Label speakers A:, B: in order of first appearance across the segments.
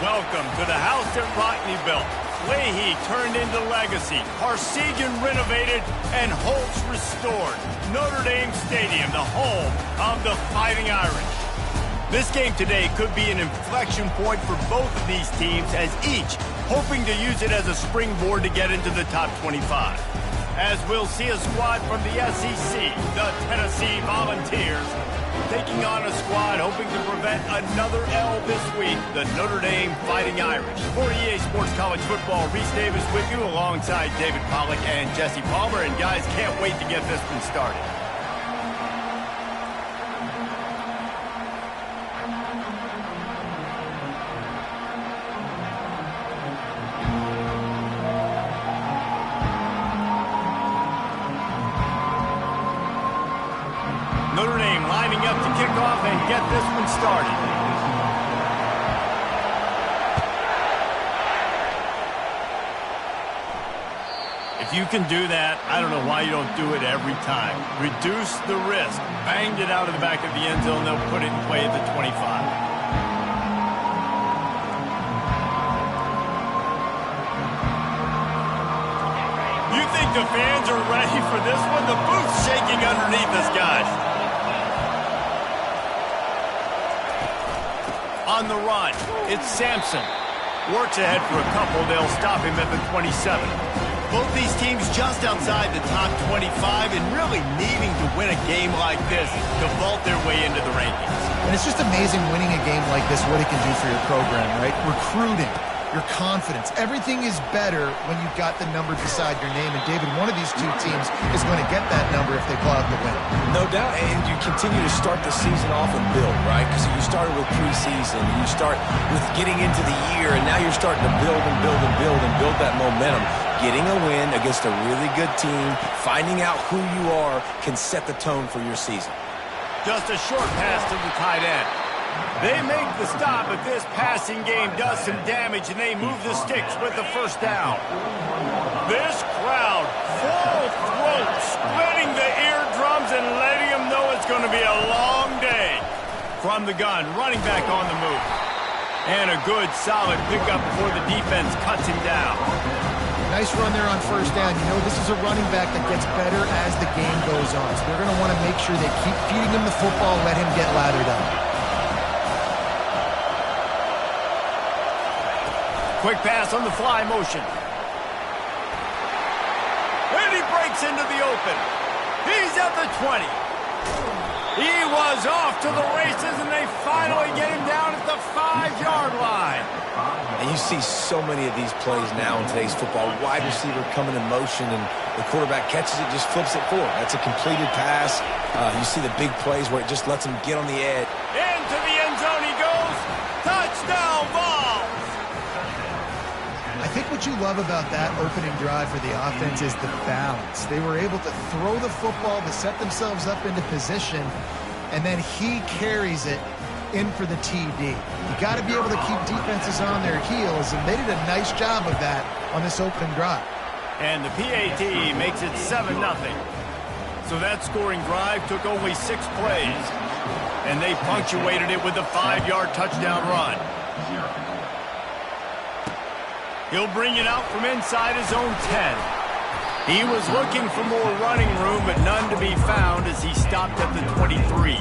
A: Welcome to the house that Rockney built. Leahy turned into legacy. Parsegian renovated and Holtz restored. Notre Dame Stadium, the home of the Fighting Irish. This game today could be an inflection point for both of these teams, as each hoping to use it as a springboard to get into the top 25. As we'll see a squad from the SEC, the Tennessee Volunteers, taking on a squad hoping to prevent another L this week, the Notre Dame Fighting Irish. For EA Sports College Football, Reese Davis with you alongside David Pollack and Jesse Palmer. And guys, can't wait to get this one started. Notre Dame lining up to kick off and get this one started. If you can do that, I don't know why you don't do it every time. Reduce the risk. Banged it out of the back of the end zone. They'll put it in play at the 25. You think the fans are ready for this one? The booth's shaking underneath us, guys. On the run, it's Sampson. Works ahead for a couple. They'll stop him at the 27. Both these teams just outside the top 25 and really needing to win a game like this to vault their way into the rankings.
B: And it's just amazing winning a game like this, what it can do for your program, right? Recruiting, your confidence. Everything is better when you've got the number beside your name. And, David, one of these two teams is going to get that number if they pull out the win. No doubt. And you continue to start the season off and build, right? Because you started with preseason. You start with getting into the year. And now you're starting to build and build and build and build that momentum. Getting a win against a really good team, finding out who you are, can set the tone for your season.
A: Just a short pass to the tight end. They make the stop, but this passing game does some damage, and they move the sticks with the first down. This crowd, full throat, splitting the eardrums and letting them know it's going to be a long day. From the gun, running back on the move. And a good, solid pickup before the defense cuts him down.
B: Nice run there on first down. You know, this is a running back that gets better as the game goes on. So they're going to want to make sure they keep feeding him the football, let him get lathered up.
A: Quick pass on the fly motion. And he breaks into the open. He's at the 20. He was off to the races, and they finally get him down at the 5-yard line.
C: And you see so many of these plays now in today's football. Wide receiver coming in motion, and the quarterback catches it, just flips it forward. That's a completed pass. You see the big plays where it just lets him get on the edge.
A: Into the end zone he goes. Touchdown ball.
B: I think what you love about that opening drive for the offense is the balance. They were able to throw the football to set themselves up into position, and then he carries it in for the TD. You got to be able to keep defenses on their heels, and they did a nice job of that on this opening drive.
A: And the PAT makes it 7-0. So that scoring drive took only 6 plays, and they punctuated it with a 5-yard touchdown run. He'll bring it out from inside his own 10. He was looking for more running room, but none to be found as he stopped at the 23.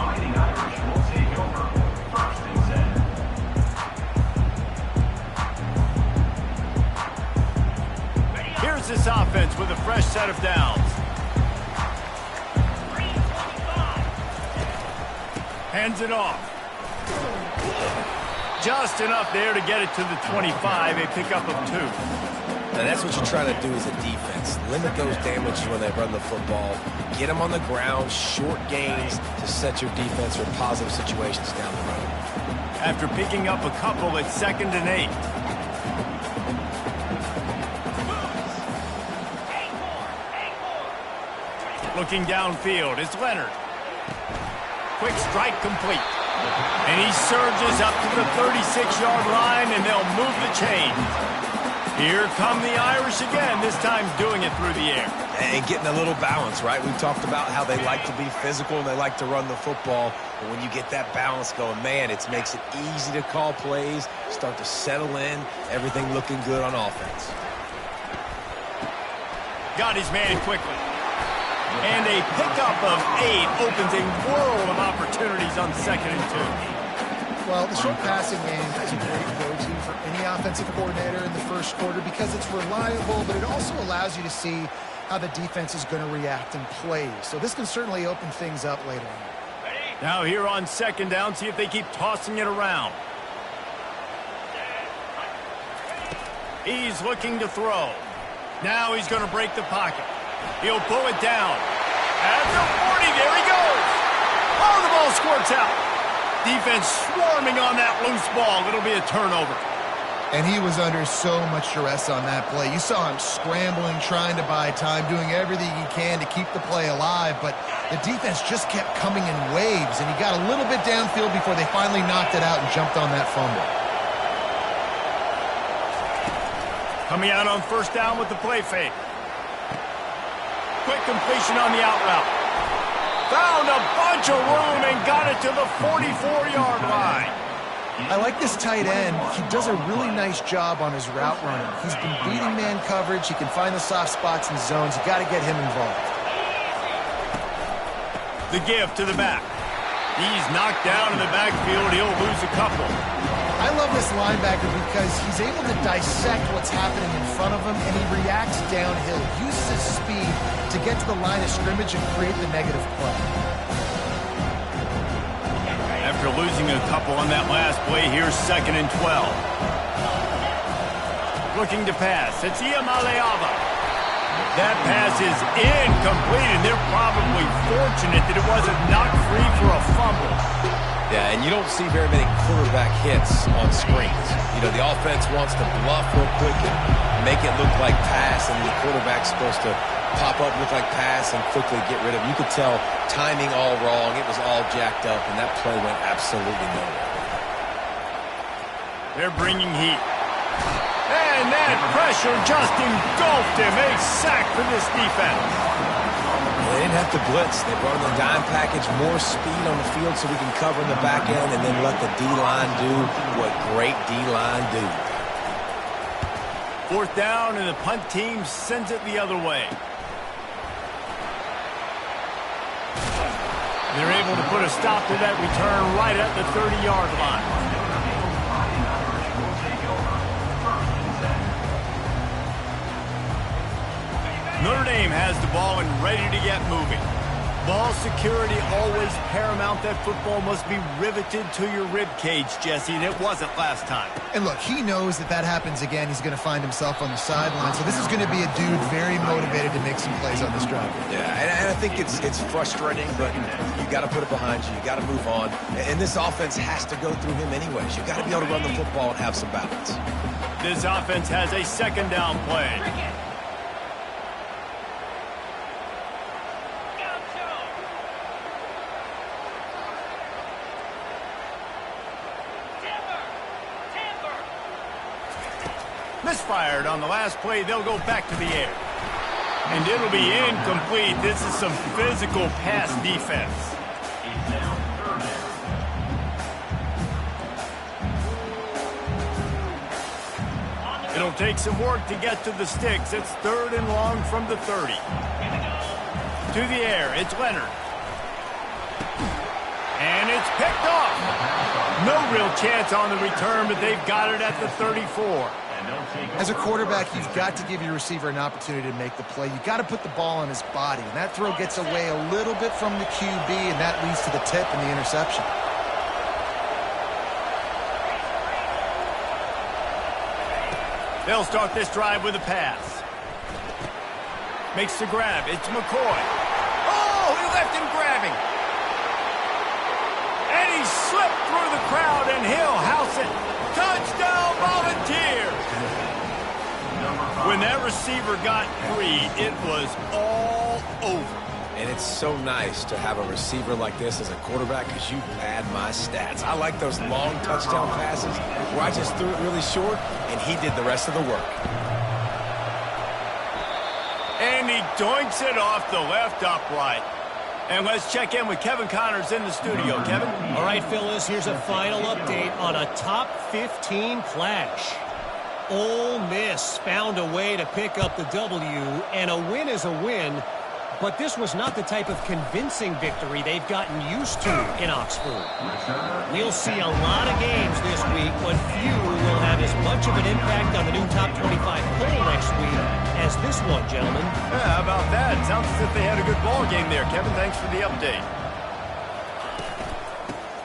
A: Here's this offense with a fresh set of downs. Hands it off. Just enough there to get it to the 25, a pickup of 2.
C: Now that's what you try to do as a defense. Limit those damages when they run the football. Get them on the ground, short gains to set your defense for positive situations down the road.
A: After picking up a couple at 2nd and 8. Looking downfield, it's Leonard. Quick strike complete. And he surges up to the 36-yard line, and they'll move the chains. Here come the Irish again, this time doing it through the air.
C: And getting a little balance, right? We've talked about how they like to be physical and they like to run the football. But when you get that balance going, man, it makes it easy to call plays, start to settle in, everything looking good on offense.
A: Got his man quickly. And a pickup of 8 opens a world of opportunities on 2nd and 2.
B: Well, the short passing game is a great go-to for any offensive coordinator in the first quarter because it's reliable, but it also allows you to see how the defense is going to react and play. So this can certainly open things up later on.
A: Now here on 2nd down, see if they keep tossing it around. He's looking to throw. Now he's going to break the pocket. He'll pull it down. At the 40, there he goes. Oh, the ball squirts out. Defense swarming on that loose ball. It'll be a turnover.
B: And he was under so much duress on that play. You saw him scrambling, trying to buy time, doing everything he can to keep the play alive, but the defense just kept coming in waves, and he got a little bit downfield before they finally knocked it out and jumped on that fumble.
A: Coming out on 1st down with the play fake. Quick completion on the out route. Found a bunch of room and got it to the 44-yard line.
B: I like this tight end. He does a really nice job on his route running. He's been beating man coverage. He can find the soft spots and zones. You got to get him involved.
A: The give to the back. He's knocked down in the backfield. He'll lose a couple.
B: I love this linebacker because he's able to dissect what's happening in front of him, and he reacts downhill, uses his speed to get to the line of scrimmage and create the negative play.
A: After losing a couple on that last play, here's 2nd and 12. Looking to pass. It's Iamaleava. That pass is incomplete, and they're probably fortunate that it wasn't knocked free for a fumble.
C: Yeah, and you don't see very many quarterback hits on screens. You know, the offense wants to bluff real quick and make it look like pass, and the quarterback's supposed to pop up, look like pass, and quickly get rid of it. You could tell timing all wrong. It was all jacked up, and that play went absolutely nowhere.
A: They're bringing heat. And that pressure just engulfed him. A sack for this defense.
C: They didn't have to blitz. They brought in the dime package, more speed on the field so we can cover in the back end and then let the D-line do what great D-line do.
A: 4th down, and the punt team sends it the other way. They're able to put a stop to that return right at the 30-yard line. Notre Dame has the ball and ready to get moving. Ball security always paramount. That football must be riveted to your rib cage, Jesse, and it wasn't last time.
B: And look, he knows that that happens again. He's going to find himself on the sideline. So this is going to be a dude very motivated to make some plays on this drive.
C: Yeah, and I think it's frustrating, but you got to put it behind you. You got to move on. And this offense has to go through him anyways. You got to be able to run the football and have some balance.
A: This offense has a second down play. Misfired on the last play. They'll go back to the air. And it'll be incomplete. This is some physical pass defense. It'll take some work to get to the sticks. It's 3rd and long from the 30. To the air. It's Leonard. And it's picked off. No real chance on the return, but they've got it at the 34.
B: As a quarterback, you've got to give your receiver an opportunity to make the play. You've got to put the ball on his body. And that throw gets away a little bit from the QB, and that leads to the tip and the interception.
A: They'll start this drive with a pass. Makes the grab. It's McCoy. Oh, he left him grabbing. And he slipped through the crowd, and he'll house it. Touchdown, Volunteers! When that receiver got free, it was all over.
C: And it's so nice to have a receiver like this as a quarterback because you pad my stats. I like those long touchdown passes where I just threw it really short, and he did the rest of the work.
A: And he doinks it off the left upright. And let's check in with Kevin Connors in the studio. Kevin?
D: All right, Phyllis, here's a final update on a top 15 clash. Ole Miss found a way to pick up the W, and a win is a win, but this was not the type of convincing victory they've gotten used to in Oxford. We'll see a lot of games this week, but few will have as much of an impact on the new top 25 poll next week as this one, gentlemen.
A: Yeah, how about that? Sounds as if they had a good ball game there. Kevin, thanks for the update.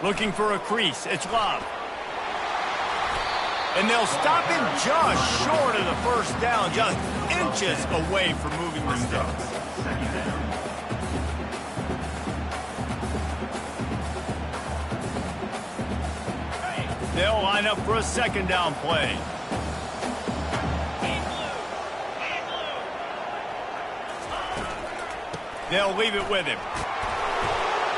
A: Looking for a crease. It's Love. And they'll stop him just short of the first down, just inches away from moving the sticks. They'll line up for a second down play. They'll leave it with him.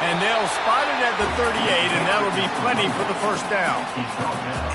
A: And they'll spot it at the 38, and that'll be plenty for the first down.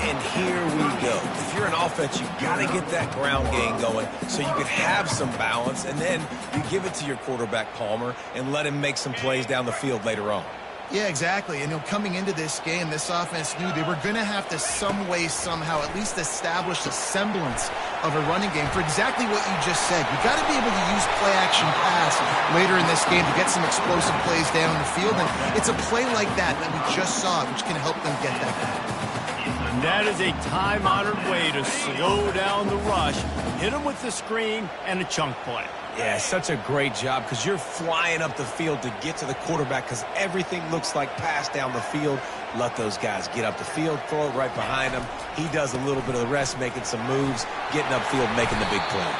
C: And here we go. If you're an offense, you've got to get that ground game going so you can have some balance, and then you give it to your quarterback, Palmer, and let him make some plays down the field later on.
B: Yeah, exactly. And coming into this game, this offense knew they were going to have to some way, somehow, at least establish a semblance of a running game for exactly what you just said. You got to be able to use play-action pass later in this game to get some explosive plays down the field. And it's a play like that we just saw, which can help them get that going.
A: That is a time-honored way to slow down the rush, hit them with the screen, and a chunk play.
C: Yeah, such a great job because you're flying up the field to get to the quarterback because everything looks like pass down the field. Let those guys get up the field, throw it right behind him. He does a little bit of the rest, making some moves, getting upfield, making the big play.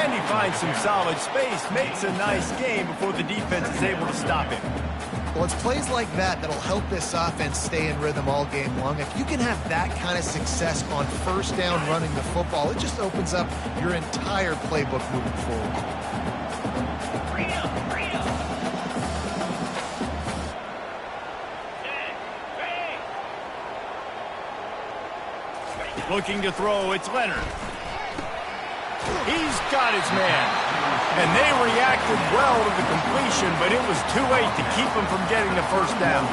A: And he finds some solid space, makes a nice game before the defense is able to stop him.
B: Well, it's plays like that that'll help this offense stay in rhythm all game long. If you can have that kind of success on first down running the football, it just opens up your entire playbook moving forward.
A: Looking to throw, it's Leonard. He's got his man. And they reacted well to the completion, but it was too late to keep him from getting the first down.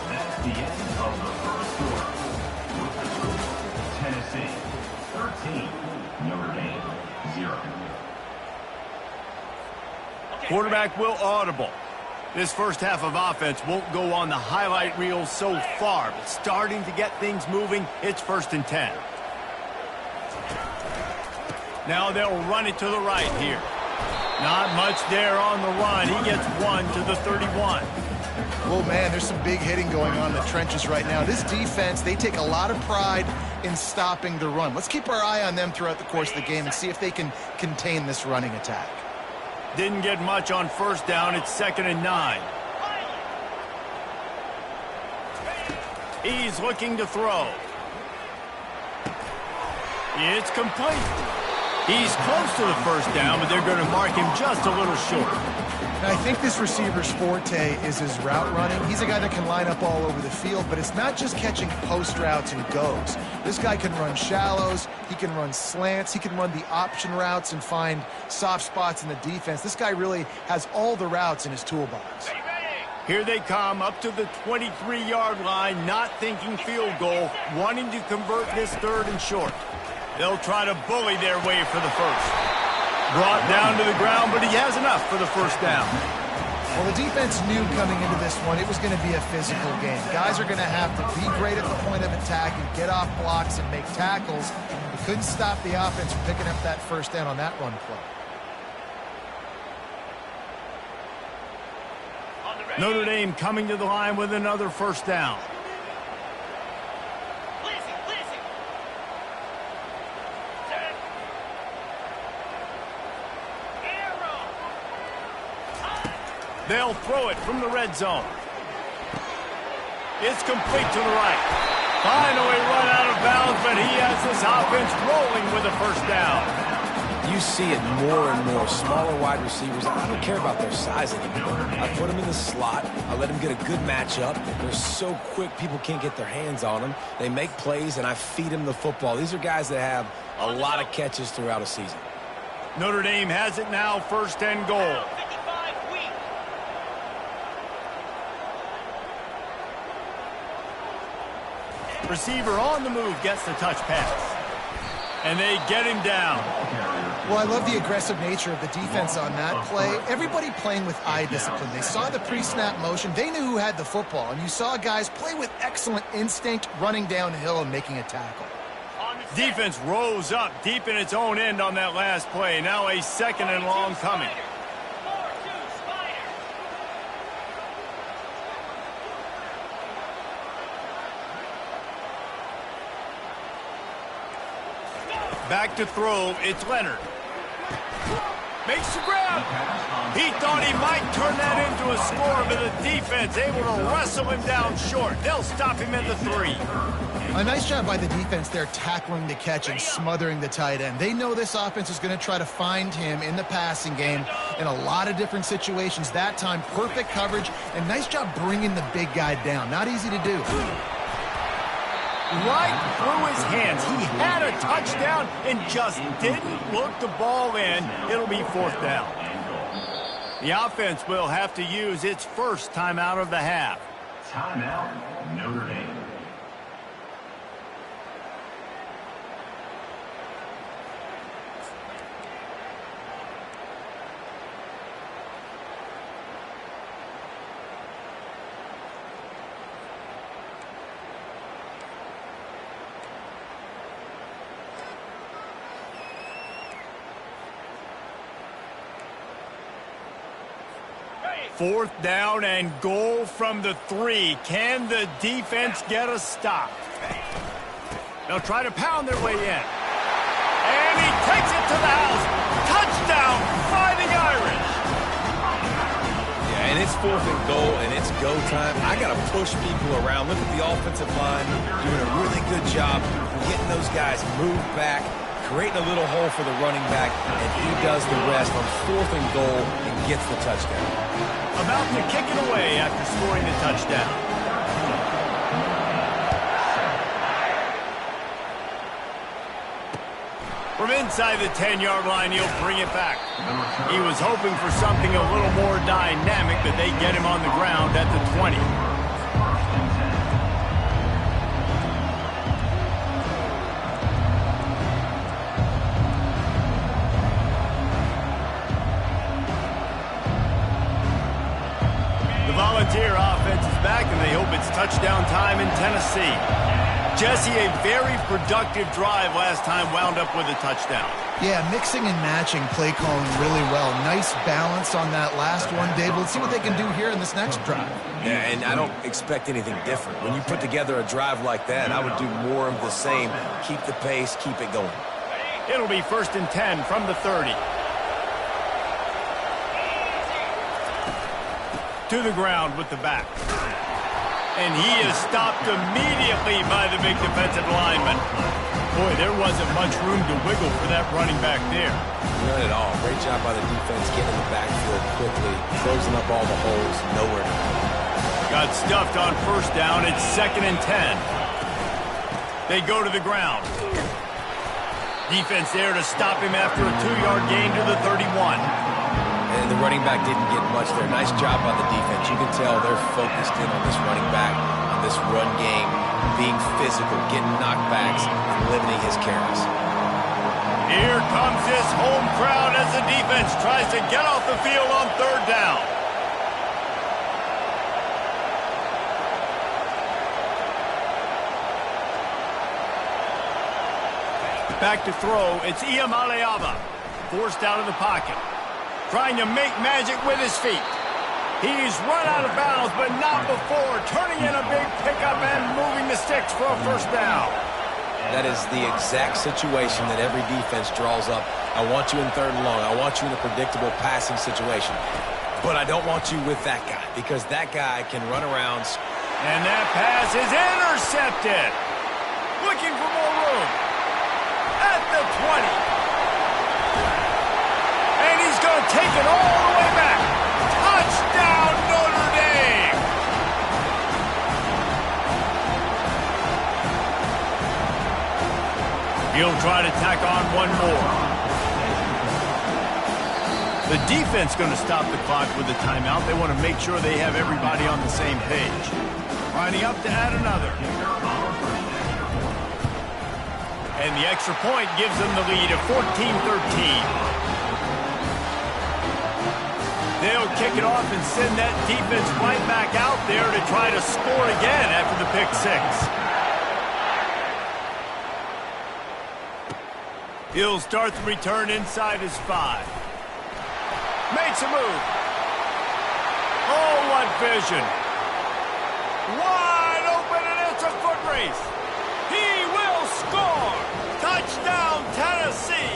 E: That's the end of the first quarter. With the score, Tennessee 13, Notre Dame 0.
A: Quarterback will audible. This first half of offense won't go on the highlight reel so far, but starting to get things moving, it's 1st and 10. Now they'll run it to the right here. Not much there on the run. He gets 1 to the 31.
B: Oh, man, there's some big hitting going on in the trenches right now. This defense, they take a lot of pride in stopping the run. Let's keep our eye on them throughout the course of the game and see if they can contain this running attack.
A: Didn't get much on 1st down. It's 2nd and 9. He's looking to throw. It's complete. He's close to the 1st down, but they're going to mark him just a little short.
B: And I think this receiver's forte is his route running. He's a guy that can line up all over the field, but it's not just catching post routes and goes. This guy can run shallows, he can run slants, he can run the option routes and find soft spots in the defense. This guy really has all the routes in his toolbox.
A: Here they come up to the 23-yard line, not thinking field goal, wanting to convert this 3rd and short. They'll try to bully their way for the 1st. Brought down to the ground, but he has enough for the 1st down.
B: Well, the defense knew coming into this one it was going to be a physical game. Guys are going to have to be great at the point of attack and get off blocks and make tackles. They couldn't stop the offense from picking up that 1st down on that run play.
A: Notre Dame coming to the line with another 1st down. They'll throw it from the red zone. It's complete to the right. Finally run out of bounds, but he has this offense rolling with a 1st down.
C: You see it more and more. Smaller wide receivers, I don't care about their size anymore. I put them in the slot. I let them get a good matchup. They're so quick, people can't get their hands on them. They make plays, and I feed them the football. These are guys that have a lot of catches throughout a season.
A: Notre Dame has it now, 1st and goal. Receiver on the move gets the touch pass. And they get him down.
B: Well, I love the aggressive nature of the defense on that play. Everybody playing with eye discipline. They saw the pre-snap motion. They knew who had the football. And you saw guys play with excellent instinct, running downhill and making a tackle.
A: Defense rose up deep in its own end on that last play. Now a 2nd and long coming. Back to throw, it's Leonard. Makes the grab. He thought he might turn that into a score, but the defense able to wrestle him down short. They'll stop him at the 3.
B: A nice job by the defense there tackling the catch and smothering the tight end. They know this offense is going to try to find him in the passing game in a lot of different situations. That time, perfect coverage, and nice job bringing the big guy down. Not easy to do.
A: Right through his hands. He had a touchdown and just didn't look the ball in. It'll be 4th down. The offense will have to use its 1st timeout of the half.
E: Timeout, Notre Dame.
A: Fourth down and goal from the 3. Can the defense get a stop? They'll try to pound their way in. And he takes it to the house. Touchdown, Fighting Irish.
C: Yeah, and it's 4th and goal, and it's go time. I got to push people around. Look at the offensive line doing a really good job getting those guys moved back, creating a little hole for the running back, and he does the rest on 4th and goal and gets the touchdown.
A: About to kick it away after scoring the touchdown. From inside the 10-yard line, he'll bring it back. He was hoping for something a little more dynamic, but they get him on the ground at the 20. back, and they hope it's touchdown time in Tennessee. Jesse, a very productive drive last time wound up with a touchdown.
B: Yeah, mixing and matching play calling really well. Nice balance on that last one, Dave. Let's see what they can do here in this next drive.
C: Yeah, and I don't expect anything different. When you put together a drive like that, I would do more of the same. Keep the pace, keep it going.
A: It'll be 1st and 10 from the 30. To the ground with the back. And he is stopped immediately by the big defensive lineman. Boy, there wasn't much room to wiggle for that running back there.
C: None at all. Great job by the defense getting in the backfield quickly, closing up all the holes, nowhere to go.
A: Got stuffed on 1st down. It's 2nd and 10. They go to the ground. Defense there to stop him after a 2-yard gain to the 31.
C: And the running back didn't get much there. Nice job by the defense. You can tell they're focused in on this running back, on this run game, being physical, getting knockbacks, and limiting his carries.
A: Here comes this home crowd as the defense tries to get off the field on 3rd down. Back to throw. It's Iamaleava. Forced out of the pocket. Trying to make magic with his feet. He's run out of bounds, but not before. Turning in a big pickup and moving the sticks for a 1st down.
C: That is the exact situation that every defense draws up. I want you in 3rd and long. I want you in a predictable passing situation. But I don't want you with that guy, because that guy can run around.
A: And that pass is intercepted. Looking for more room. At the 20. And he's going to take it all the way back. Touchdown, Notre Dame! He'll try to tack on one more. The defense going to stop the clock with a timeout. They want to make sure they have everybody on the same page. Lining up to add another. And the extra point gives them the lead of 14-13. They'll kick it off and send that defense right back out there to try to score again after the pick 6. He'll start the return inside his 5. Makes a move. Oh, what vision. Wide open, and it's a foot race. He will score. Touchdown, Tennessee.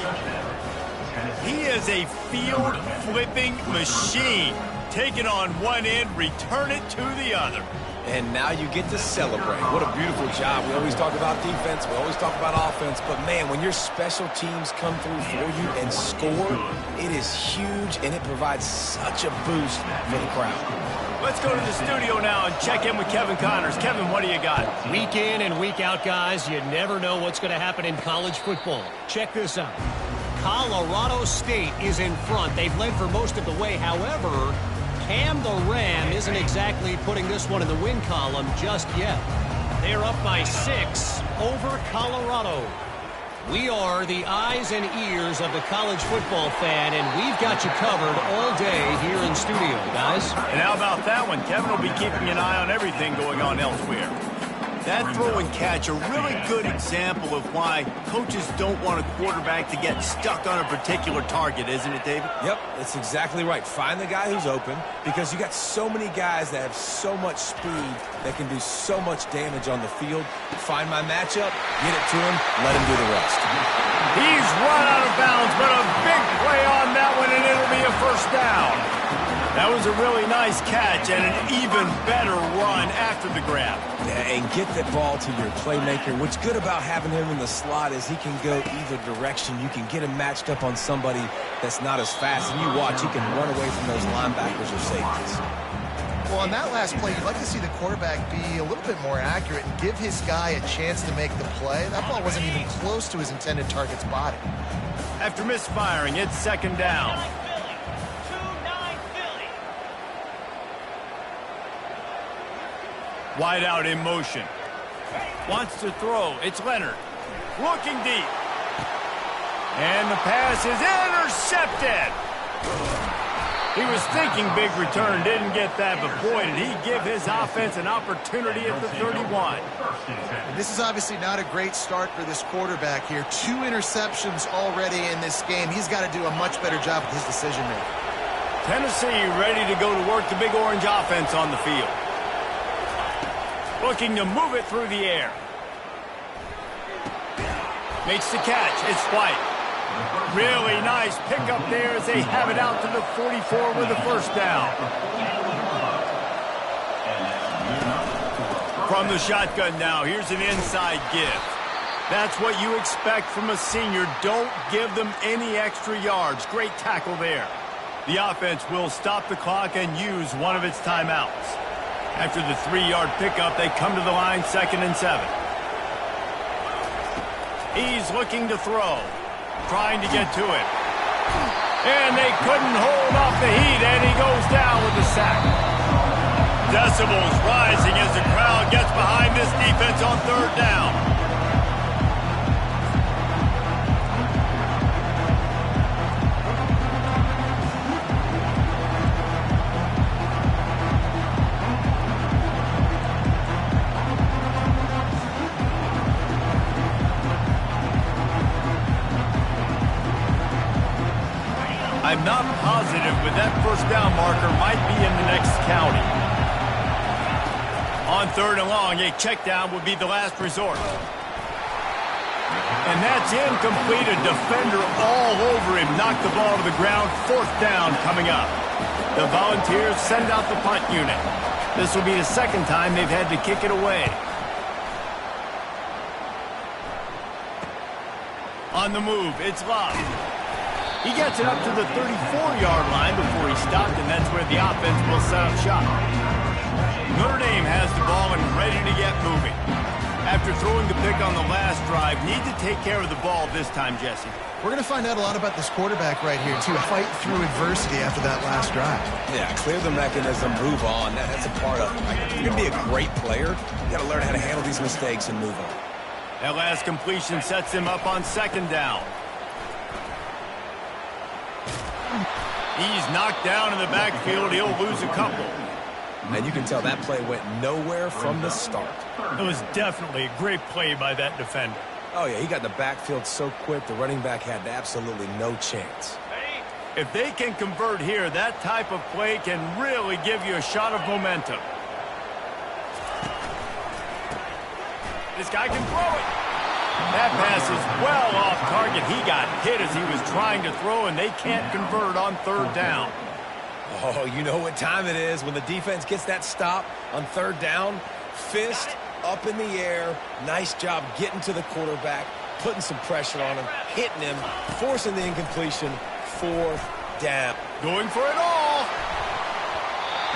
A: He is a field-flipping machine. Take it on one end, return it to the other.
C: And now you get to celebrate. What a beautiful job. We always talk about defense. We always talk about offense. But, man, when your special teams come through for you and score, it is huge, and it provides such a boost for the crowd.
A: Let's go to the studio now and check in with Kevin Connors. Kevin, what do you got?
D: Week in and week out, guys, you never know what's going to happen in college football. Check this out. Colorado State is in front. They've led for most of the way. However, Cam the Ram isn't exactly putting this one in the win column just yet. They're up by 6 over Colorado. We are the eyes and ears of the college football fan, and we've got you covered all day here in studio, guys.
A: And how about that one? Kevin will be keeping an eye on everything going on elsewhere. That throw and catch, a really good example of why coaches don't want a quarterback to get stuck on a particular target, isn't it, David?
C: Yep, that's exactly right. Find the guy who's open, because you got so many guys that have so much speed that can do so much damage on the field. Find my matchup, get it to him, let him do the rest.
A: He's run out of bounds, but a big play on that one, and it'll be a 1st down. That was a really nice catch and an even better run after the grab.
C: Yeah, and get that ball to your playmaker. What's good about having him in the slot is he can go either direction. You can get him matched up on somebody that's not as fast, and you watch, he can run away from those linebackers or safeties.
B: Well, on that last play, you'd like to see the quarterback be a little bit more accurate and give his guy a chance to make the play. That ball wasn't even close to his intended target's body.
A: After misfiring, it's 2nd down. Wide out in motion. Wants to throw. It's Leonard. Looking deep. And the pass is intercepted. He was thinking big return, didn't get that, but boy, did he give his offense an opportunity at the 31.
B: And this is obviously not a great start for this quarterback here. 2 interceptions already in this game. He's got to do a much better job with his decision-making.
A: Tennessee ready to go to work the Big Orange offense on the field. Looking to move it through the air. Makes the catch. It's White. Really nice pickup there as they have it out to the 44 with a first down. From the shotgun now, here's an inside give. That's what you expect from a senior. Don't give them any extra yards. Great tackle there. The offense will stop the clock and use one of its timeouts. After the 3-yard pickup, they come to the line, 2nd and 7. He's looking to throw. Trying to get to it. And they couldn't hold off the heat, and he goes down with a sack. Decibels rising as the crowd gets behind this defense on 3rd down. I'm not positive, but that first down marker might be in the next county. On 3rd and long, a check down would be the last resort. And that's incomplete. A defender all over him. Knocked the ball to the ground. 4th down coming up. The Volunteers send out the punt unit. This will be the 2nd time they've had to kick it away. On the move, it's Love. He gets it up to the 34-yard line before he stopped, and that's where the offense will set up shop. Notre Dame has the ball and ready to get moving. After throwing the pick on the last drive, need to take care of the ball this time, Jesse.
B: We're going to find out a lot about this quarterback right here, too. Fight through adversity after that last drive.
C: Yeah, clear the mechanism, move on. That's a part of it. Like, if you're going to be a great player, you got to learn how to handle these mistakes and move on.
A: That last completion sets him up on 2nd down. He's knocked down in the backfield. He'll lose a couple.
C: And you can tell that play went nowhere from the start.
A: It was definitely a great play by that defender.
C: Oh, yeah, he got in the backfield so quick, the running back had absolutely no chance.
A: If they can convert here, that type of play can really give you a shot of momentum. This guy can throw it. That pass is well off target. He got hit as he was trying to throw, and they can't convert on 3rd down.
C: Oh, you know what time it is when the defense gets that stop on 3rd down. Fist up in the air. Nice job getting to the quarterback, putting some pressure on him, hitting him, forcing the incompletion. 4th down.
A: Going for it all.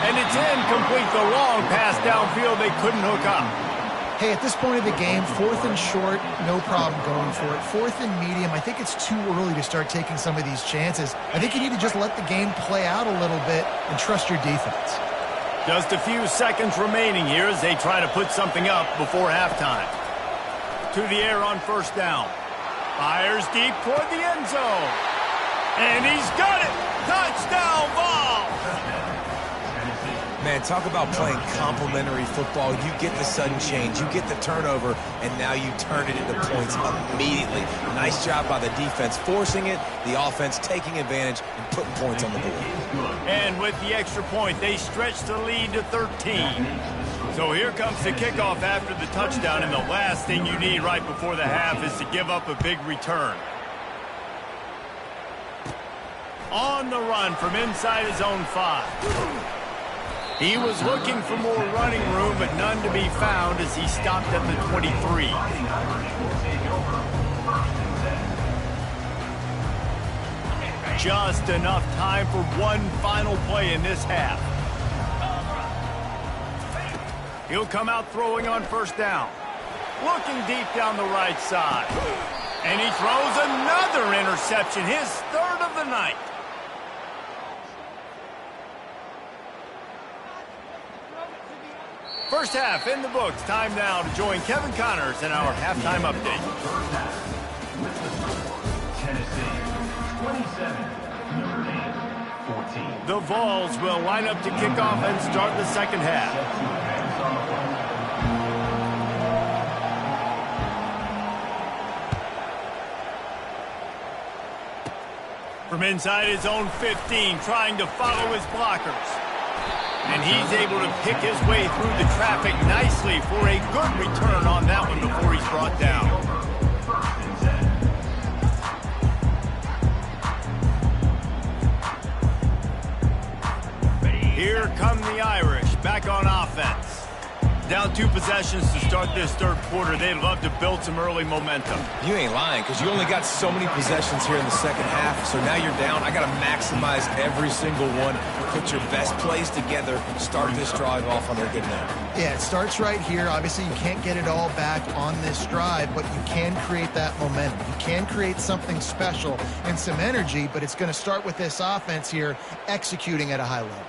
A: And it's incomplete. The long pass downfield, they couldn't hook up.
B: Hey, at this point of the game, 4th and short, no problem going for it. 4th and medium, I think it's too early to start taking some of these chances. I think you need to just let the game play out a little bit and trust your defense.
A: Just a few seconds remaining here as they try to put something up before halftime. To the air on 1st down. Fires deep toward the end zone. And he's got it! Touchdown ball!
C: Man, talk about playing complimentary football. You get the sudden change, you get the turnover, and now you turn it into points immediately. Nice job by the defense forcing it, the offense taking advantage and putting points on the board.
A: And with the extra point, they stretch the lead to 13. So here comes the kickoff after the touchdown, and the last thing you need right before the half is to give up a big return. On the run from inside his own 5. He was looking for more running room, but none to be found as he stopped at the 23. Just enough time for one final play in this half. He'll come out throwing on 1st down. Looking deep down the right side. And he throws another interception, his 3rd of the night. First half in the books. Time now to join Kevin Connors in our halftime update.
E: Tennessee 27, Notre Dame 14.
A: The Vols will line up to kick off and start the second half. From inside his own 15, trying to follow his blockers. And he's able to pick his way through the traffic nicely for a good return on that one before he's brought down. Here come the Irish, back on offense. Down 2 possessions to start this third quarter. They'd love to build some early momentum.
C: You ain't lying, because you only got so many possessions here in the second half, so now you're down. I got to maximize every single one. Put your best plays together. Start this drive off on a good note.
B: Yeah, it starts right here. Obviously, you can't get it all back on this drive, but you can create that momentum. You can create something special and some energy, but it's going to start with this offense here executing at a high level.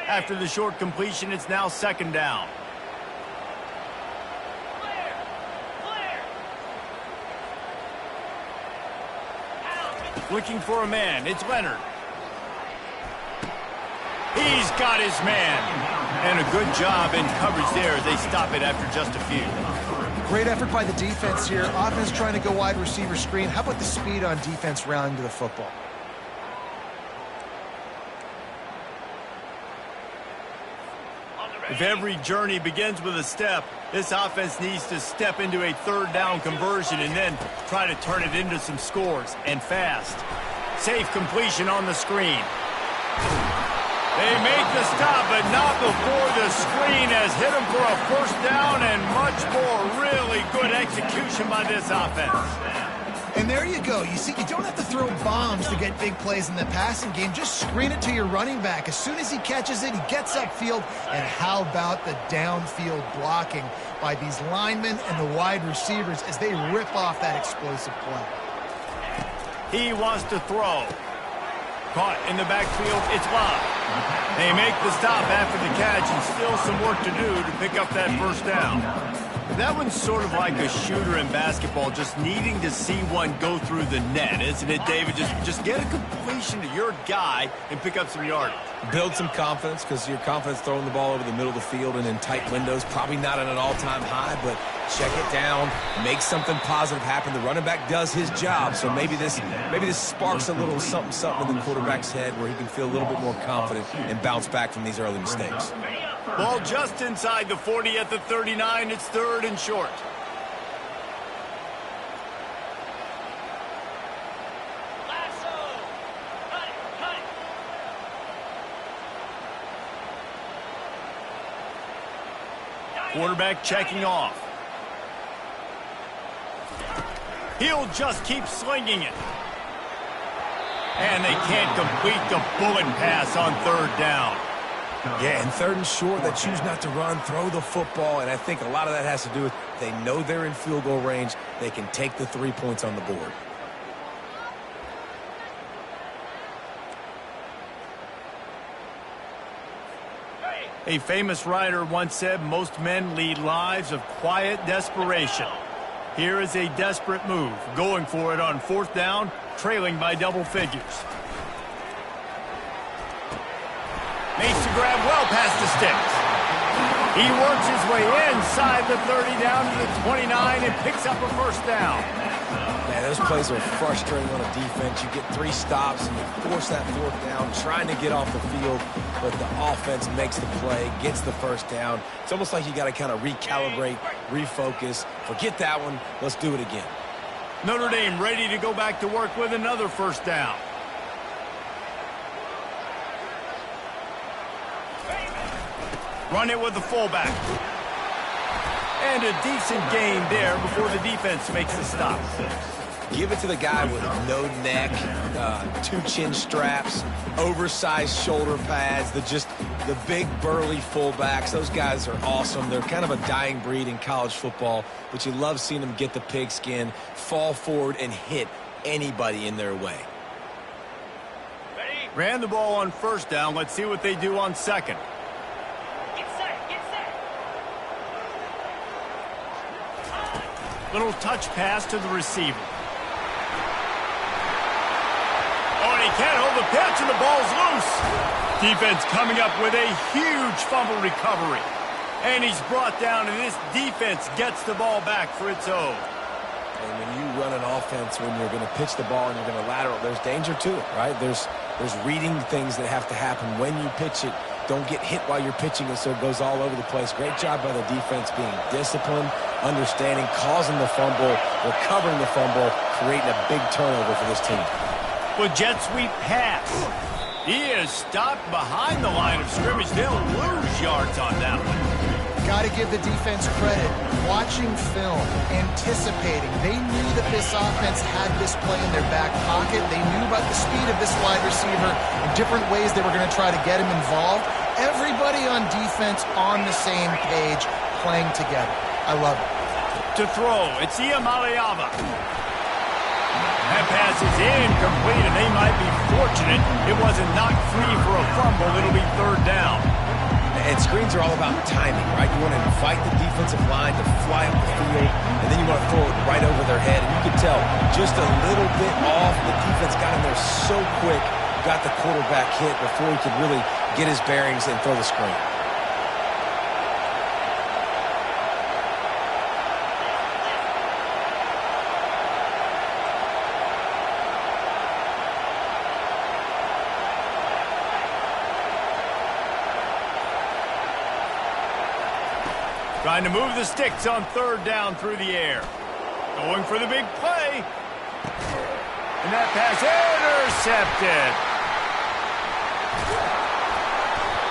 A: After the short completion, it's now second down. Looking for a man. It's Leonard. He's got his man. And a good job in coverage there. They stop it after just a few.
B: Great effort by the defense here. Offense trying to go wide receiver screen. How about the speed on defense rounding to the football?
A: If every journey begins with a step, this offense needs to step into a third down conversion and then try to turn it into some scores, and fast. Safe completion on the screen. They make the stop, but not before the screen has hit them for a first down, and much more. Really good execution by this offense.
B: And there you go. You see, you don't have to throw bombs to get big plays in the passing game. Just screen it to your running back. As soon as he catches it, he gets upfield. And how about the downfield blocking by these linemen and the wide receivers as they rip off that explosive play?
A: He wants to throw. Caught in the backfield. It's Love. They make the stop after the catch, and still some work to do to pick up that first down. That one's sort of like a shooter in basketball, just needing to see one go through the net, isn't it, David? Just get a completion to your guy and pick up some yardage.
C: Build some confidence, because your confidence throwing the ball over the middle of the field and in tight windows, probably not at an all-time high, but check it down, make something positive happen. The running back does his job, so maybe this sparks a little something in the quarterback's head where he can feel a little bit more confident and bounce back from these early mistakes.
A: Ball just inside the 40 at the 39. It's third and short. Quarterback checking off. He'll just keep slinging it. And they can't complete the bullet pass on third down.
C: Yeah, and third and short, they choose not to run, throw the football, and I think a lot of that has to do with they know they're in field goal range. They can take the 3 points on the board.
A: A famous writer once said, most men lead lives of quiet desperation. Here is a desperate move, going for it on fourth down, trailing by double figures. Makes the grab well past the sticks. He works his way inside the 30 down to the 29 and picks up a first down.
C: Man, those plays are frustrating on a defense. You get 3 stops and you force that fourth down, trying to get off the field, but the offense makes the play, gets the first down. It's almost like you got to kind of recalibrate, refocus. Forget that one. Let's do it again.
A: Notre Dame ready to go back to work with another first down. Run it with the fullback. And a decent gain there before the defense makes the stop.
C: Give it to the guy with no neck, 2 chin straps, oversized shoulder pads, the big burly fullbacks. Those guys are awesome. They're kind of a dying breed in college football, but you love seeing them get the pigskin, fall forward, and hit anybody in their way.
A: Ran the ball on first down. Let's see what they do on second. Little touch pass to the receiver. Oh, and he can't hold the pitch, and the ball's loose. Defense coming up with a huge fumble recovery. And he's brought down, and this defense gets the ball back for its own.
C: And when you run an offense, when you're going to pitch the ball and you're going to lateral, there's danger to it, right? There's reading things that have to happen when you pitch it. Don't get hit while you're pitching it so it goes all over the place. Great job by the defense being disciplined, understanding, causing the fumble, recovering the fumble, creating a big turnover for this team.
A: With jet sweep pass. He is stopped behind the line of scrimmage. They'll lose yards on that one.
B: Got to give the defense credit. Watching film, anticipating. They knew that this offense had this play in their back pocket. They knew about the speed of this wide receiver and different ways they were going to try to get him involved. Everybody on defense on the same page, playing together. I love it.
A: To throw, it's Iamaleava. That pass is incomplete, and they might be fortunate it wasn't knocked free for a fumble. It'll be third down.
C: And screens are all about timing, right? You want to invite the defensive line to fly up the field, and then you want to throw it right over their head. And you can tell just a little bit off. The defense got in there so quick, got the quarterback hit before he could really get his bearings and throw the screen.
A: Trying to move the sticks on third down through the air. Going for the big play. And that pass intercepted.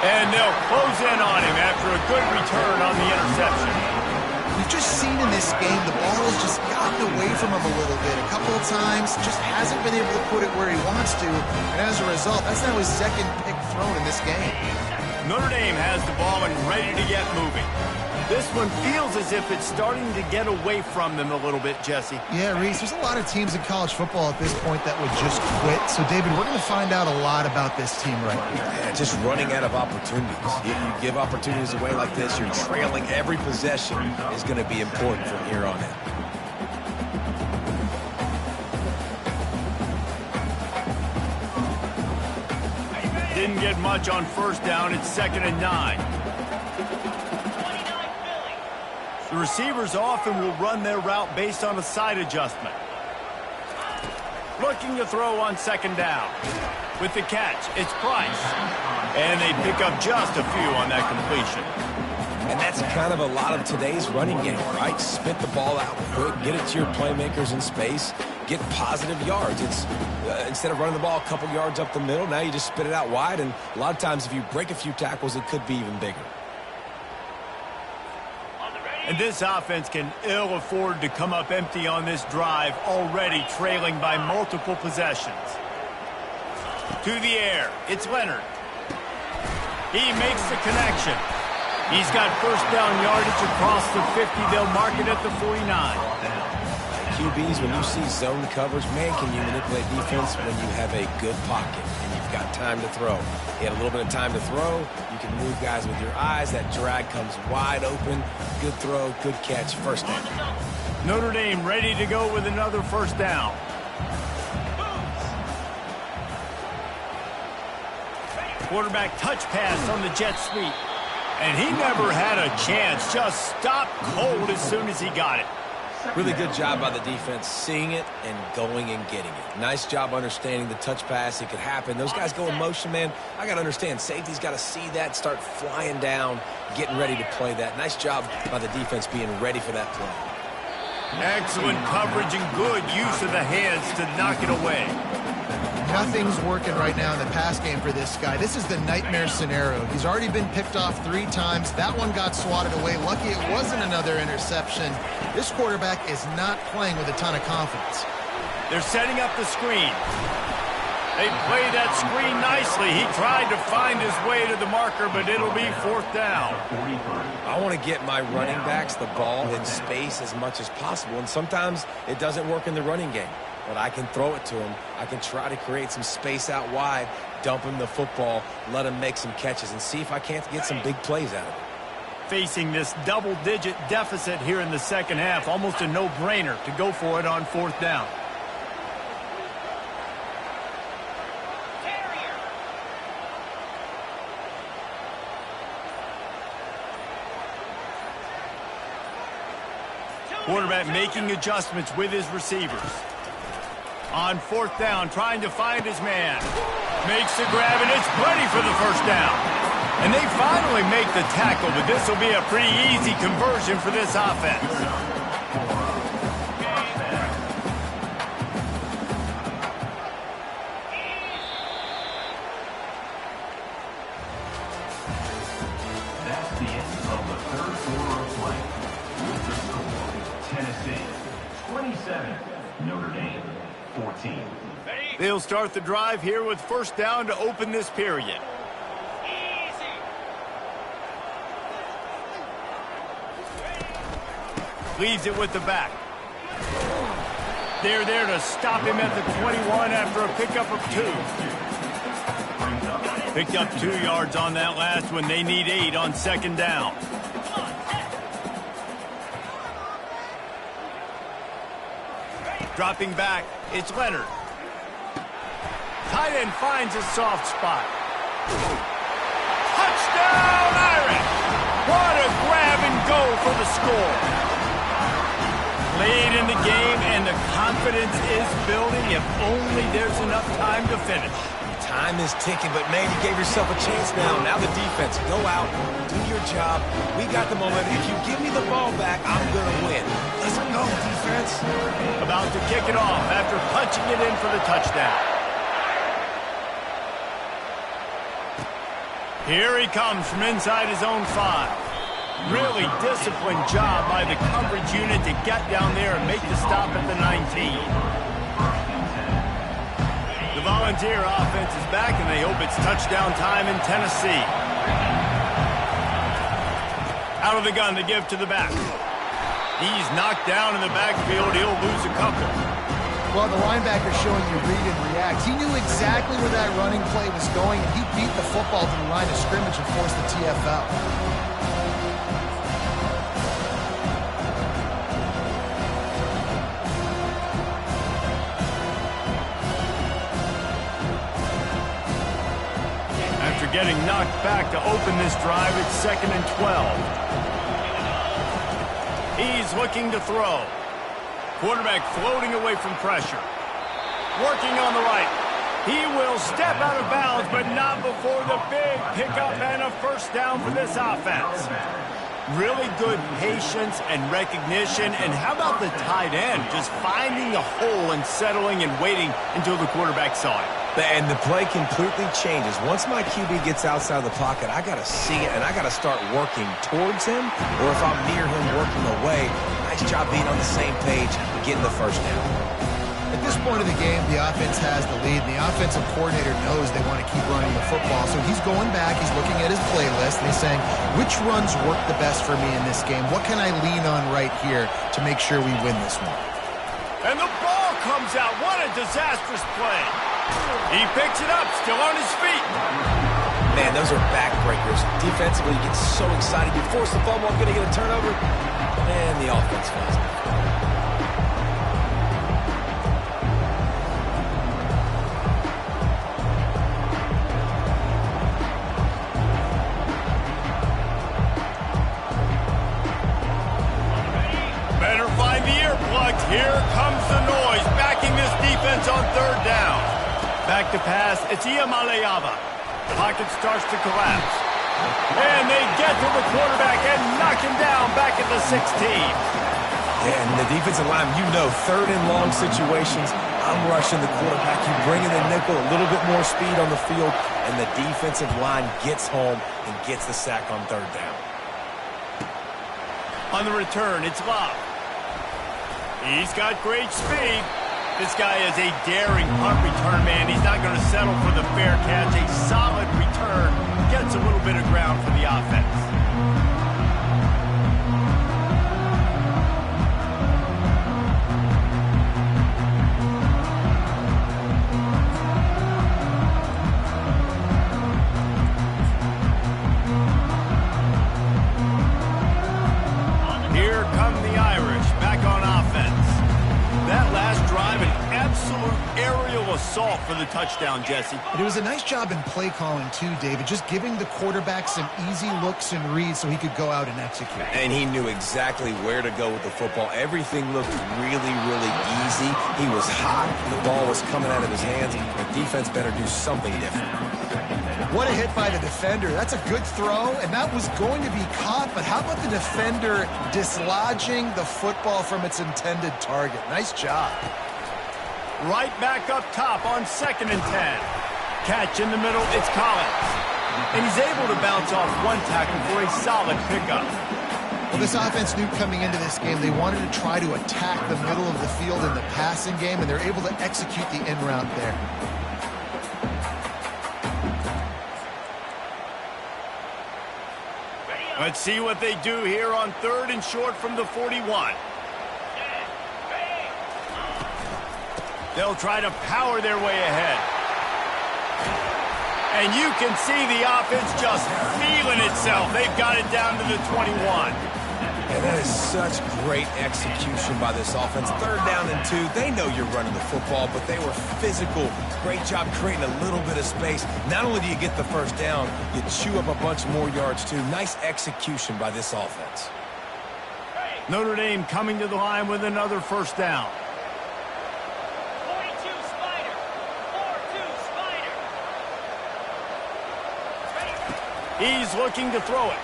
A: And they'll close in on him after a good return on the interception.
B: We've just seen in this game the ball has just gotten away from him a little bit. A couple of times, just hasn't been able to put it where he wants to. And as a result, that's now his second pick thrown in this game.
A: Notre Dame has the ball and ready to get moving. This one feels as if it's starting to get away from them a little bit, Jesse.
B: Yeah, Reese, there's a lot of teams in college football at this point that would just quit. So, David, we're going to find out a lot about this team right now.
C: Yeah, just running out of opportunities. You give opportunities away like this, you're trailing every possession is going to be important from here on in.
A: Didn't get much on first down. It's 2nd and 9. The receivers often will run their route based on a side adjustment. Looking to throw on 2nd down. With the catch, it's Price. And they pick up just a few on that completion.
C: And that's kind of a lot of today's running game, right? Spit the ball out quick, get it to your playmakers in space, get positive yards. It's instead of running the ball a couple yards up the middle, now you just spit it out wide. And a lot of times if you break a few tackles, it could be even bigger.
A: And this offense can ill afford to come up empty on this drive, already trailing by multiple possessions. To the air, it's Leonard. He makes the connection. He's got first down yardage across the 50. They'll mark it at the 49.
C: QBs, when you see zone coverage, man, can you manipulate defense when you have a good pocket and you've got time to throw. You had a little bit of time to throw. You can move guys with your eyes. That drag comes wide open. Good throw, good catch, first down.
A: Notre Dame ready to go with another first down. Quarterback touch pass on the jet sweep. And he never had a chance. Just stopped cold as soon as he got it.
C: Really good job by the defense seeing it and going and getting it. Nice job understanding the touch pass. It could happen. Those guys go in motion, man. I got to understand. Safety's got to see that, start flying down, getting ready to play that. Nice job by the defense being ready for that play.
A: Excellent coverage and good use of the hands to knock it away.
B: Nothing's working right now in the pass game for this guy. This is the nightmare scenario. He's already been picked off 3 times. That one got swatted away. Lucky it wasn't another interception. This quarterback is not playing with a ton of confidence.
A: They're setting up the screen. They play that screen nicely. He tried to find his way to the marker, but it'll be 4th down.
C: I want to get my running backs the ball in space as much as possible, and sometimes it doesn't work in the running game. But I can throw it to him. I can try to create some space out wide, dump him the football, let him make some catches, and see if I can't get some big plays out of it.
A: Facing this double-digit deficit here in the second half, almost a no-brainer to go for it on 4th down. Quarterback making adjustments with his receivers. On 4th down, trying to find his man. Makes the grab, and it's plenty for the first down. And they finally make the tackle, but this will be a pretty easy conversion for this offense.
E: That's the end of the third quarter of play. With the score, Tennessee 27, Notre Dame 14.
A: They'll start the drive here with 1st down to open this period. Leaves it with the back. They're there to stop him at the 21 after a pickup of 2. Picked up 2 yards on that last one. They need 8 on 2nd down. Dropping back, it's Leonard. Tight end finds a soft spot. Touchdown, Irish! What a grab and go for the score. Late in the game, and the confidence is building if only there's enough time to finish.
C: Time is ticking, but man, you gave yourself a chance now. Now the defense, go out, do your job. We got the momentum. If you give me the ball back, I'm going to win. Let's go, defense.
A: About to kick it off after punching it in for the touchdown. Here he comes from inside his own 5. Really disciplined job by the coverage unit to get down there and make the stop at the 19. The Volunteer offense is back, and they hope it's touchdown time in Tennessee. Out of the gun to give to the back. He's knocked down in the backfield. He'll lose a couple.
B: Well, the linebacker's showing you read and react. He knew exactly where that running play was going, and he beat the football to the line of scrimmage and forced the TFL.
A: After getting knocked back to open this drive, it's 2nd and 12. He's looking to throw. Quarterback floating away from pressure. Working on the right. He will step out of bounds, but not before the big pickup and a 1st down for this offense. Really good patience and recognition. And how about the tight end? Just finding the hole and settling and waiting until the quarterback saw it.
C: And the play completely changes. Once my QB gets outside of the pocket, I got to see it, and I got to start working towards him, or if I'm near him working away, nice job being on the same page, getting the 1st down.
B: At this point of the game, the offense has the lead, and the offensive coordinator knows they want to keep running the football. So he's going back, he's looking at his playlist, and he's saying, which runs work the best for me in this game? What can I lean on right here to make sure we win this one?
A: And the ball comes out. What a disastrous play. He picks it up, still on his feet.
C: Man, those are backbreakers. Defensively, you get so excited. You force the fumble, I'm going to get a turnover. And the offense falls.
A: Better find the earplugs. Here comes the noise, backing this defense on 3rd down. Back to pass, it's Iamaleava. Pocket starts to collapse. And they get to the quarterback and knock him down back at the 16.
C: And the defensive line, you know, 3rd and long situations, I'm rushing the quarterback. You bring in the nickel, a little bit more speed on the field, and the defensive line gets home and gets the sack on 3rd down.
A: On the return, it's Love. He's got great speed. This guy is a daring punt return man. He's not going to settle for the fair catch. A solid return. Gets a little bit of ground for the offense. Here come the Irish back on offense. That last drive, an absolute aerial assault for the touchdown, Jesse.
B: It was a nice job in play calling too, David, just giving the quarterback some easy looks and reads so he could go out and execute.
C: And he knew exactly where to go with the football. Everything looked really, really easy. He was hot. The ball was coming out of his hands. The defense better do something different.
B: What a hit by the defender. That's a good throw, and that was going to be caught, but how about the defender dislodging the football from its intended target? Nice job.
A: Right back up top on 2nd and 10. Catch in the middle, it's Collins. And he's able to bounce off one tackle for a solid pickup.
B: Well, this offense knew coming into this game they wanted to try to attack the middle of the field in the passing game, and they're able to execute the in route there.
A: Let's see what they do here on 3rd and short from the 41. They'll try to power their way ahead. And you can see the offense just feeling itself. They've got it down to the 21.
C: And that is such great execution by this offense. 3rd down and 2. They know you're running the football, but they were physical. Great job creating a little bit of space. Not only do you get the 1st down, you chew up a bunch more yards too. Nice execution by this offense.
A: Notre Dame coming to the line with another 1st down.
F: 42 Spider. 4-2 Spider.
A: He's looking to throw it.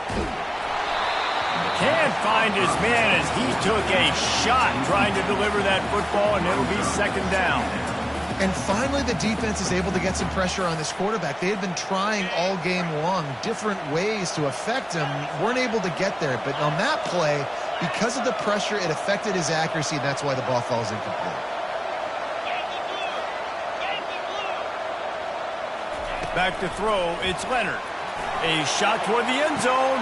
A: Can't find his man as he took a shot trying to deliver that football, and it'll be 2nd down.
B: And finally, the defense is able to get some pressure on this quarterback. They had been trying all game long different ways to affect him, weren't able to get there. But on that play, because of the pressure, it affected his accuracy, and that's why the ball falls incomplete.
A: Back to throw, it's Leonard. A shot toward the end zone.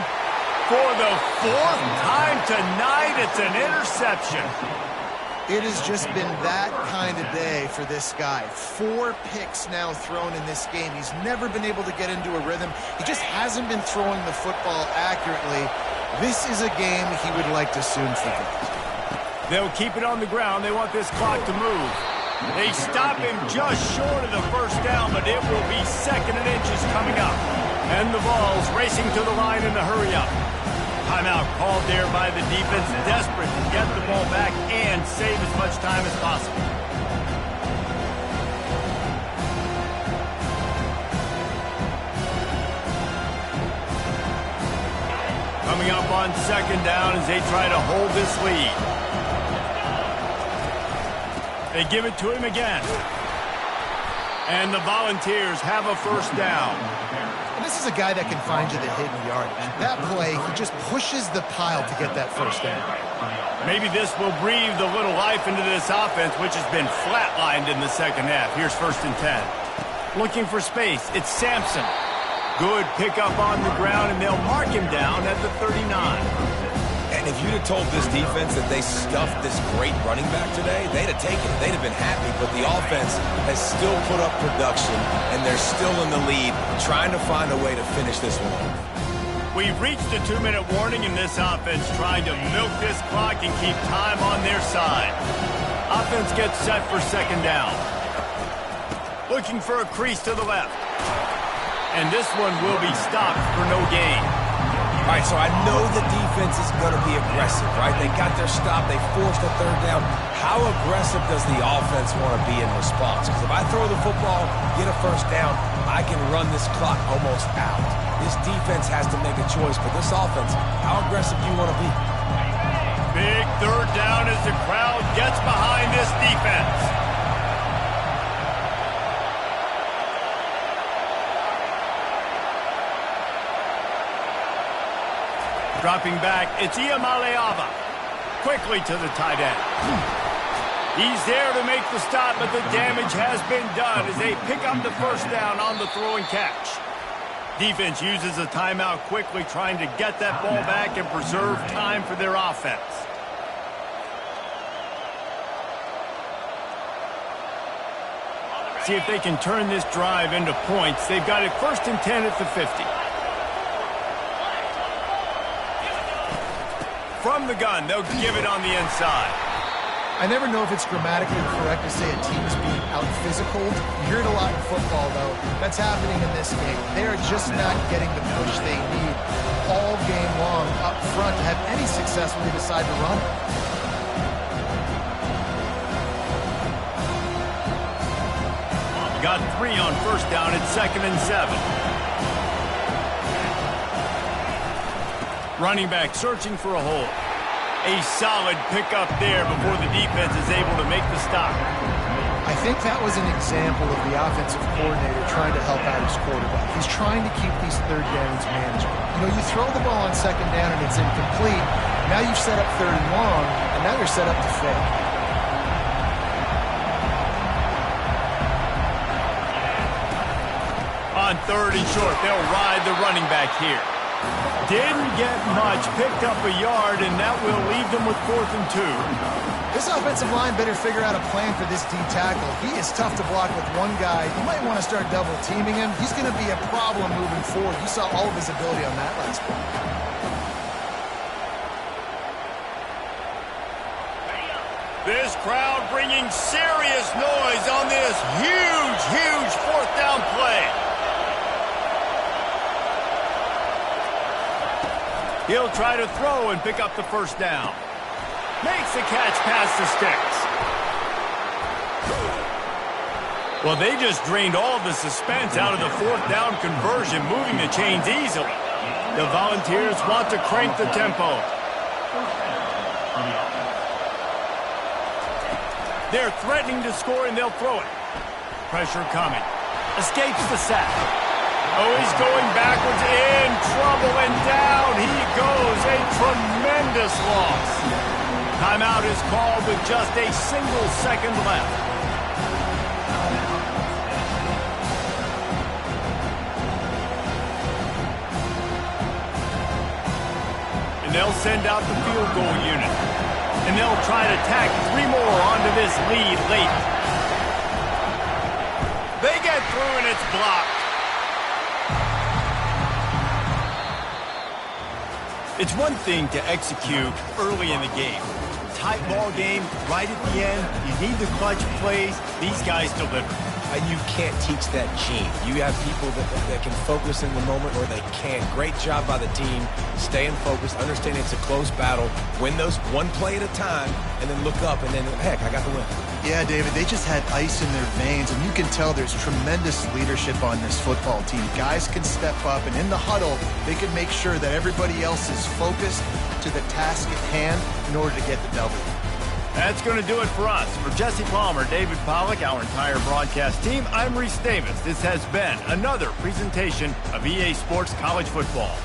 A: For the 4th time tonight, it's an interception.
B: It has just been that kind of day for this guy. 4 picks now thrown in this game. He's never been able to get into a rhythm. He just hasn't been throwing the football accurately. This is a game he would like to soon forget.
A: They'll keep it on the ground. They want this clock to move. They stop him just short of the 1st down, but it will be 2nd and inches coming up. And the ball's racing to the line in the hurry-up. Timeout called there by the defense, desperate to get the ball back and save as much time as possible. Coming up on 2nd down as they try to hold this lead. They give it to him again. And the Volunteers have a 1st down.
B: And this is a guy that can find you the hidden yardage. That play, he just pushes the pile to get that 1st down.
A: Maybe this will breathe a little life into this offense, which has been flatlined in the 2nd half. Here's 1st and 10. Looking for space. It's Sampson. Good pickup on the ground, and they'll mark him down at the 39.
C: And if you'd have told this defense that they stuffed this great running back today, they'd have taken it. They'd have been happy, but the offense has still put up production, and they're still in the lead, trying to find a way to finish this one.
A: We've reached a 2-minute warning in this offense, trying to milk this clock and keep time on their side. Offense gets set for 2nd down. Looking for a crease to the left. And this one will be stopped for no gain.
C: All right, so I know the defense is going to be aggressive, right? They got their stop. They forced a 3rd down. How aggressive does the offense want to be in response? Because if I throw the football, get a 1st down, I can run this clock almost out. This defense has to make a choice, but this offense, how aggressive do you want to be?
A: Big 3rd down as the crowd gets behind this defense. Dropping back, it's Iamaleava. Quickly to the tight end. He's there to make the stop, but the damage has been done as they pick up the 1st down on the throw and catch. Defense uses a timeout quickly, trying to get that ball back and preserve time for their offense. See if they can turn this drive into points. They've got it 1st and 10 at the 50. From the gun, they'll give it on the inside.
B: I never know if it's grammatically correct to say a team is being out-physicaled. You hear it a lot in football, though. That's happening in this game. They are just not getting the push they need all game long up front to have any success when they decide to run.
A: Got 3 on first down at 2nd and 7. Running back searching for a hole. A solid pickup there before the defense is able to make the stop.
B: I think that was an example of the offensive coordinator trying to help out his quarterback. He's trying to keep these third downs manageable. You know, you throw the ball on 2nd down and it's incomplete. Now you've set up 3rd and long, and now you're set up to fail.
A: On 3rd and short, they'll ride the running back here. Didn't get much, picked up a yard, and that will leave them with 4th and 2.
B: This offensive line better figure out a plan for this D tackle. He is tough to block with one guy. You might want to start double teaming him. He's going to be a problem moving forward. You saw all of his ability on that last play.
A: This crowd bringing serious noise on this huge 4th down play. He'll try to throw and pick up the 1st down. Makes the catch past the sticks. Well, they just drained all the suspense out of the 4th down conversion, moving the chains easily. The Volunteers want to crank the tempo. They're threatening to score, and they'll throw it. Pressure coming. Escapes the sack. Oh, he's going backwards, in trouble, and down he goes. A tremendous loss. Timeout is called with just a single second left. And they'll send out the field goal unit. And they'll try to tack 3 more onto this lead late. They get through, and it's blocked. It's one thing to execute early in the game. Tight ball game, right at the end, you need the clutch plays. These guys deliver.
C: You can't teach that gene. You have people that can focus in the moment or they can't. Great job by the team, staying focused, understanding it's a close battle, win those one play at a time, and then look up, and then, heck, I got the win.
B: Yeah, David, they just had ice in their veins, and you can tell there's tremendous leadership on this football team. Guys can step up, and in the huddle, they can make sure that everybody else is focused to the task at hand in order to get the W.
A: That's going to do it for us. For Jesse Palmer, David Pollack, our entire broadcast team, I'm Reese Davis. This has been another presentation of EA Sports College Football.